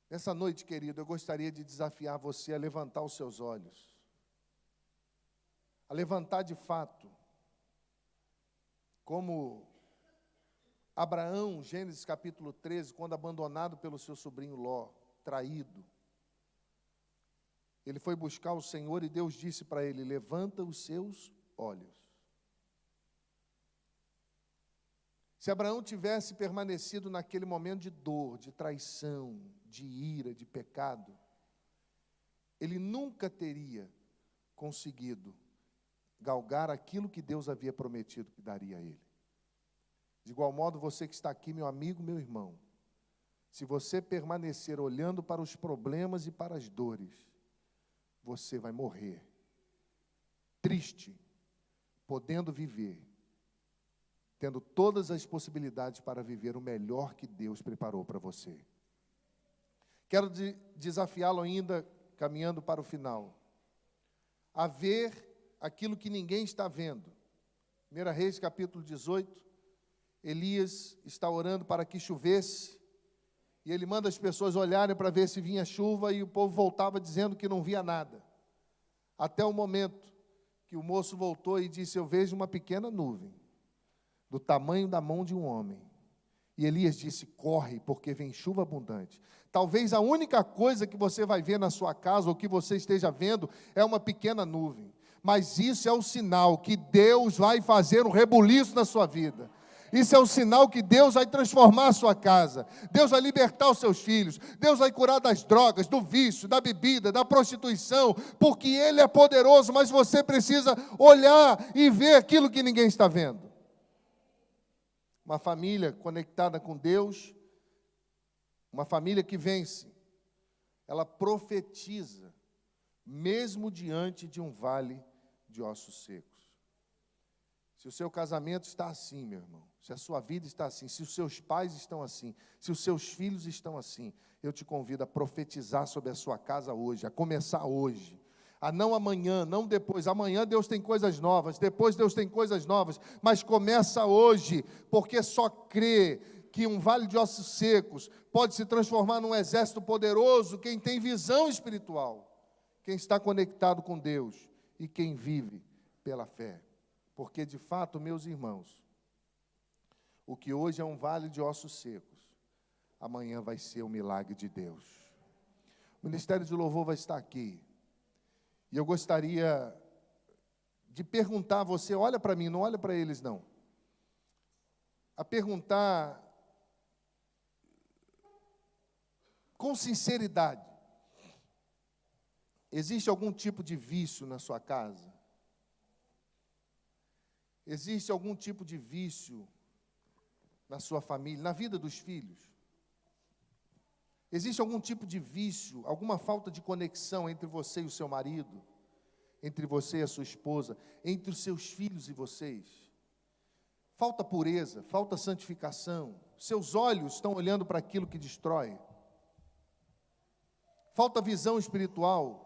Nessa noite, querido, eu gostaria de desafiar você a levantar os seus olhos, a levantar de fato, como Abraão, Gênesis capítulo 13, quando abandonado pelo seu sobrinho Ló, traído, ele foi buscar o Senhor e Deus disse para ele: levanta os seus olhos. Se Abraão tivesse permanecido naquele momento de dor, de traição, de ira, de pecado, ele nunca teria conseguido galgar aquilo que Deus havia prometido que daria a ele. De igual modo, você que está aqui, meu amigo, meu irmão, se você permanecer olhando para os problemas e para as dores, você vai morrer triste, podendo viver tendo todas as possibilidades para viver o melhor que Deus preparou para você. Quero desafiá-lo ainda, caminhando para o final, a ver aquilo que ninguém está vendo. 1 Reis, capítulo 18, Elias está orando para que chovesse, e ele manda as pessoas olharem para ver se vinha chuva, e o povo voltava dizendo que não via nada. Até o momento que o moço voltou e disse: eu vejo uma pequena nuvem, do tamanho da mão de um homem. E Elias disse: corre, porque vem chuva abundante. Talvez a única coisa que você vai ver na sua casa, ou que você esteja vendo, é uma pequena nuvem. Mas isso é o sinal que Deus vai fazer um rebuliço na sua vida. Isso é o sinal que Deus vai transformar a sua casa. Deus vai libertar os seus filhos. Deus vai curar das drogas, do vício, da bebida, da prostituição, porque Ele é poderoso, mas você precisa olhar e ver aquilo que ninguém está vendo. Uma família conectada com Deus, uma família que vence, ela profetiza, mesmo diante de um vale de ossos secos. Se o seu casamento está assim, meu irmão, se a sua vida está assim, se os seus pais estão assim, se os seus filhos estão assim, eu te convido a profetizar sobre a sua casa hoje, a começar hoje, a não amanhã, não depois. Amanhã Deus tem coisas novas, depois Deus tem coisas novas, mas começa hoje, porque só crê que um vale de ossos secos pode se transformar num exército poderoso quem tem visão espiritual, quem está conectado com Deus e quem vive pela fé. Porque, de fato, meus irmãos, o que hoje é um vale de ossos secos, amanhã vai ser o milagre de Deus. O Ministério de Louvor vai estar aqui. E eu gostaria de perguntar a você, olha para mim, não olha para eles não. A perguntar com sinceridade: existe algum tipo de vício na sua casa? Existe algum tipo de vício na sua família, na vida dos filhos? Existe algum tipo de vício, alguma falta de conexão entre você e o seu marido, entre você e a sua esposa, entre os seus filhos e vocês? Falta pureza, falta santificação, seus olhos estão olhando para aquilo que destrói. Falta visão espiritual.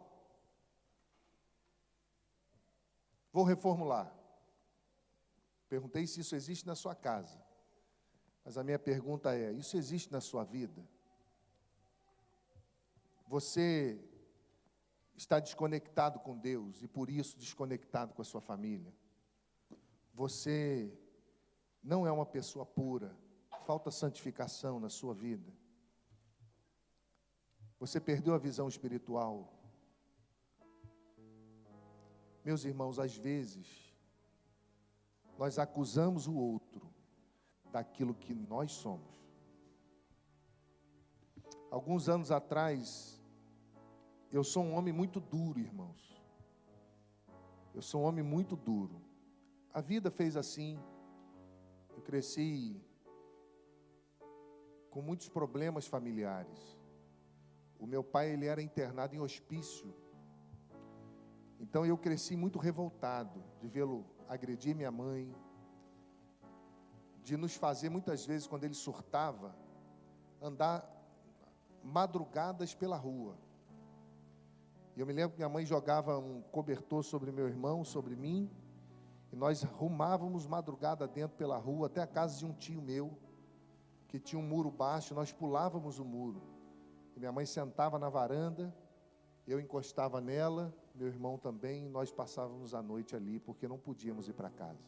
Vou reformular. Perguntei se isso existe na sua casa, mas a minha pergunta é: isso existe na sua vida? Você está desconectado com Deus e por isso desconectado com a sua família? Você não é uma pessoa pura, falta santificação na sua vida? Você perdeu a visão espiritual? Meus irmãos, às vezes nós acusamos o outro daquilo que nós somos. Alguns anos atrás, eu sou um homem muito duro, irmãos. Eu sou um homem muito duro. A vida fez assim. Eu cresci com muitos problemas familiares. O meu pai, ele era internado em hospício. Então eu cresci muito revoltado de vê-lo agredir minha mãe, de nos fazer muitas vezes, quando ele surtava, andar madrugadas pela rua. E eu me lembro que minha mãe jogava um cobertor sobre meu irmão, sobre mim, e nós rumávamos madrugada dentro pela rua, até a casa de um tio meu, que tinha um muro baixo, nós pulávamos o muro. E minha mãe sentava na varanda, eu encostava nela, meu irmão também, e nós passávamos a noite ali, porque não podíamos ir para casa.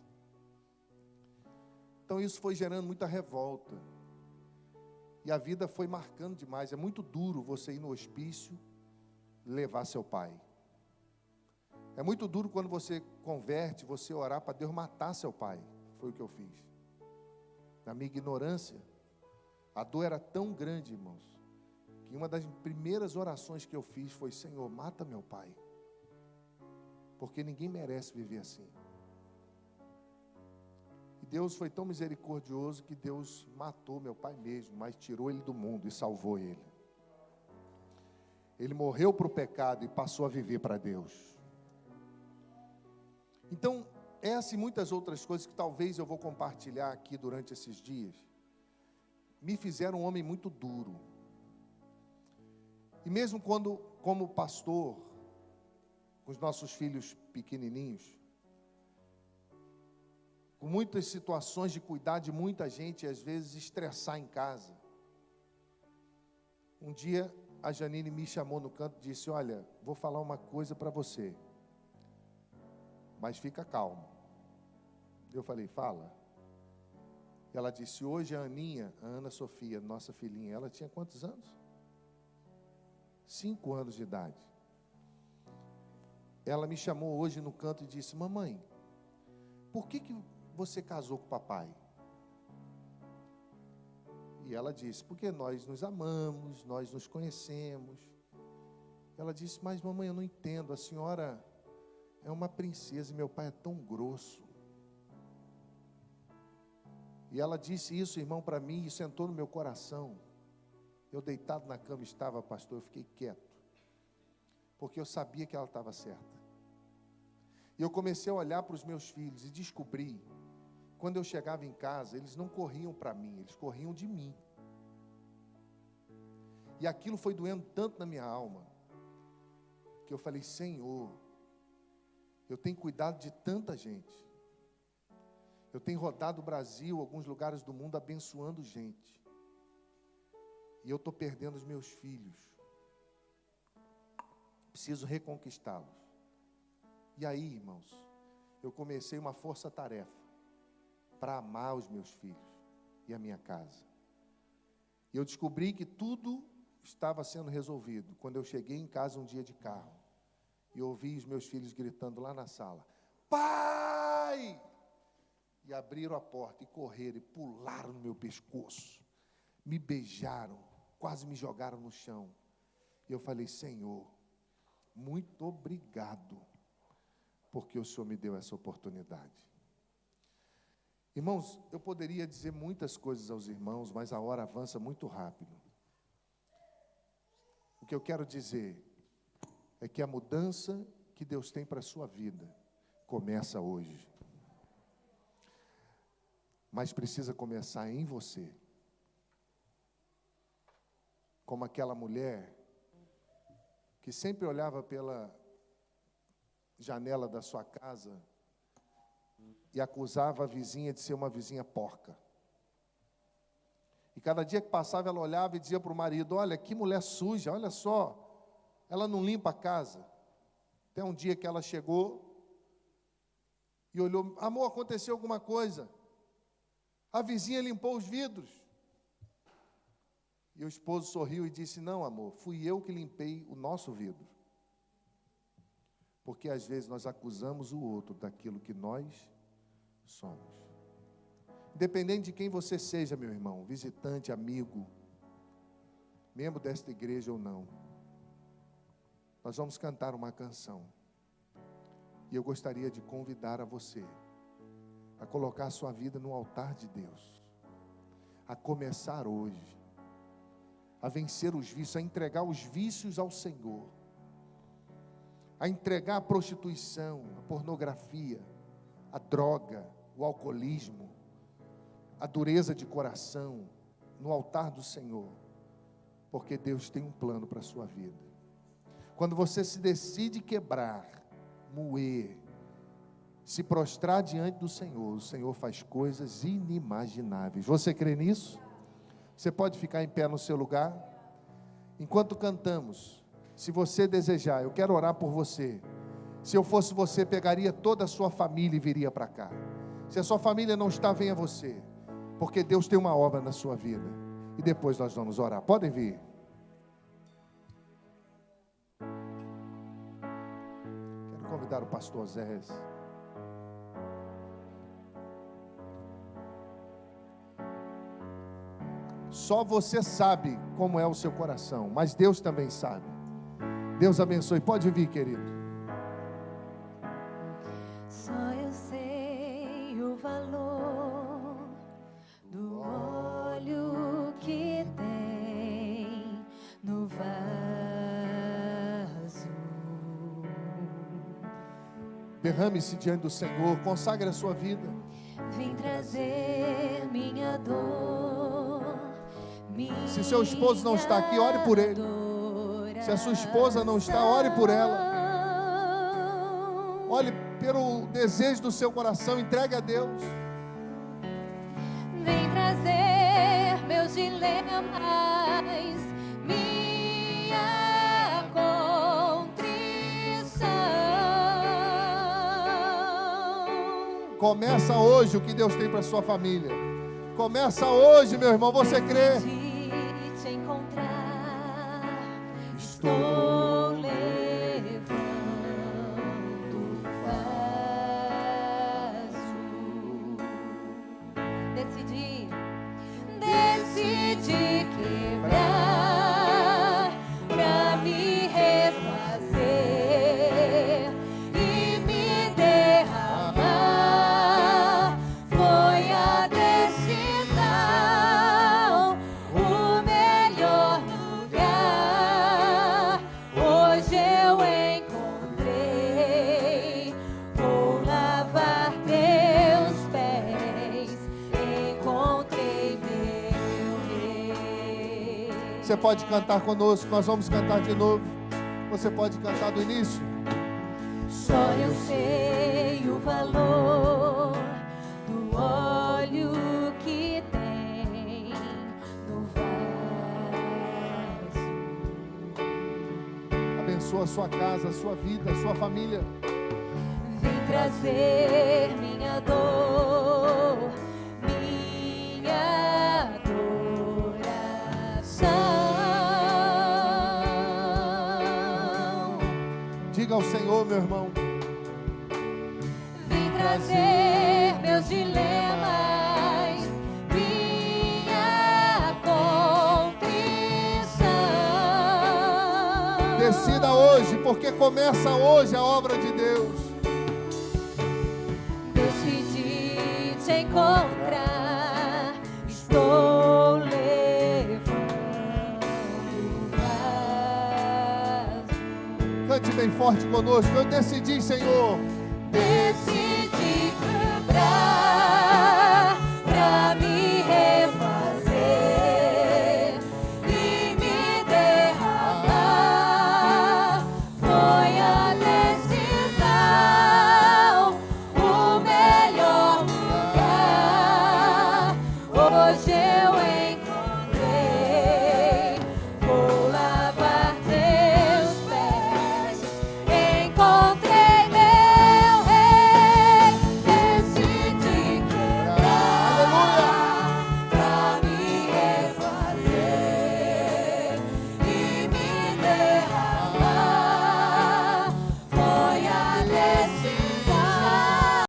Então isso foi gerando muita revolta, e a vida foi marcando demais. É muito duro você ir no hospício, levar seu pai. É muito duro quando você converte, você orar para Deus matar seu pai. Foi o que eu fiz. Na minha ignorância, a dor era tão grande, irmãos, que uma das primeiras orações que eu fiz foi: Senhor, mata meu pai, porque ninguém merece viver assim. E Deus foi tão misericordioso que Deus matou meu pai mesmo, mas tirou ele do mundo e salvou ele. Ele morreu para o pecado e passou a viver para Deus. Então, essa e muitas outras coisas que talvez eu vou compartilhar aqui durante esses dias, me fizeram um homem muito duro. E mesmo quando, como pastor, com os nossos filhos pequenininhos, com muitas situações de cuidar de muita gente e às vezes estressar em casa. Um dia a Janine me chamou no canto e disse: olha, vou falar uma coisa para você, mas fica calmo. Eu falei: fala. Ela disse: hoje a Aninha, a Ana Sofia, nossa filhinha, ela tinha quantos anos? 5 anos de idade. Ela me chamou hoje no canto e disse: mamãe, por que você casou com o papai? E ela disse: porque nós nos amamos, nós nos conhecemos. Ela disse: mas mamãe, eu não entendo, a senhora é uma princesa e meu pai é tão grosso. E ela disse isso, irmão, para mim, e sentou no meu coração. Eu deitado na cama estava, pastor, eu fiquei quieto, porque eu sabia que ela estava certa. E eu comecei a olhar para os meus filhos e descobri, quando eu chegava em casa, eles não corriam para mim, eles corriam de mim. E aquilo foi doendo tanto na minha alma, que eu falei: Senhor, eu tenho cuidado de tanta gente, eu tenho rodado o Brasil, alguns lugares do mundo, abençoando gente, e eu estou perdendo os meus filhos, preciso reconquistá-los. E aí, irmãos, eu comecei uma força-tarefa para amar os meus filhos e a minha casa. E eu descobri que tudo estava sendo resolvido quando eu cheguei em casa um dia de carro e ouvi os meus filhos gritando lá na sala: pai! E abriram a porta e correram e pularam no meu pescoço, me beijaram, quase me jogaram no chão. E eu falei: Senhor, muito obrigado, porque o Senhor me deu essa oportunidade. Irmãos, eu poderia dizer muitas coisas aos irmãos, mas a hora avança muito rápido. O que eu quero dizer é que a mudança que Deus tem para a sua vida começa hoje. Mas precisa começar em você. Como aquela mulher que sempre olhava pela janela da sua casa e acusava a vizinha de ser uma vizinha porca. E cada dia que passava ela olhava e dizia para o marido: olha, que mulher suja, olha só, ela não limpa a casa. Até um dia que ela chegou e olhou: amor, aconteceu alguma coisa? A vizinha limpou os vidros. E o esposo sorriu e disse: não, amor, fui eu que limpei o nosso vidro. Porque às vezes nós acusamos o outro daquilo que nós somos. Independente de quem você seja, meu irmão, visitante, amigo, membro desta igreja ou não, nós vamos cantar uma canção. E eu gostaria de convidar a você a colocar a sua vida no altar de Deus, a começar hoje, a vencer os vícios, a entregar os vícios ao Senhor, a entregar a prostituição, a pornografia, a droga, o alcoolismo, a dureza de coração no altar do Senhor, porque Deus tem um plano para a sua vida. Quando você se decide quebrar, moer, se prostrar diante do Senhor, o Senhor faz coisas inimagináveis. Você crê nisso? Você pode ficar em pé no seu lugar? Enquanto cantamos, se você desejar, eu quero orar por você. Se eu fosse você, pegaria toda a sua família e viria para cá. Se a sua família não está, venha você, porque Deus tem uma obra na sua vida. E depois nós vamos orar. Podem vir. Quero convidar o pastor Zé. Só você sabe como é o seu coração, mas Deus também sabe. Deus abençoe. Pode vir, querido. Só eu sei o valor do óleo que tem no vaso. Derrame-se diante do Senhor, consagre a sua vida. Vim trazer minha dor. Se seu esposo não está aqui, ore por ele. Se a sua esposa não está, ore por ela. Olhe pelo desejo do seu coração, entregue a Deus. Vem trazer meus dilemas, minha contrição. Começa hoje o que Deus tem para a sua família. Começa hoje, meu irmão, você crê? De te encontrar, estou levando vaso. Decidi quebrar pra me refazer e me derramar. Foi a decisão, o melhor lugar. Hoje eu encontrei. Vou lavar teus pés. Encontrei meu rei. Você pode cantar conosco, nós vamos cantar de novo. Você pode cantar do início. Só eu sei o valor do óleo que tem no vaso. Abençoa a sua casa, a sua vida, a sua família. Vim trazer minha dor, minha adoração. Diga ao Senhor, meu irmão. Vim trazer meus dilemas, minha contrição. Decida hoje, porque começa hoje a obra de Deus. Decidi te encontrar, estou levando vaso. Cante bem forte conosco. Eu decidi, Senhor. Decidi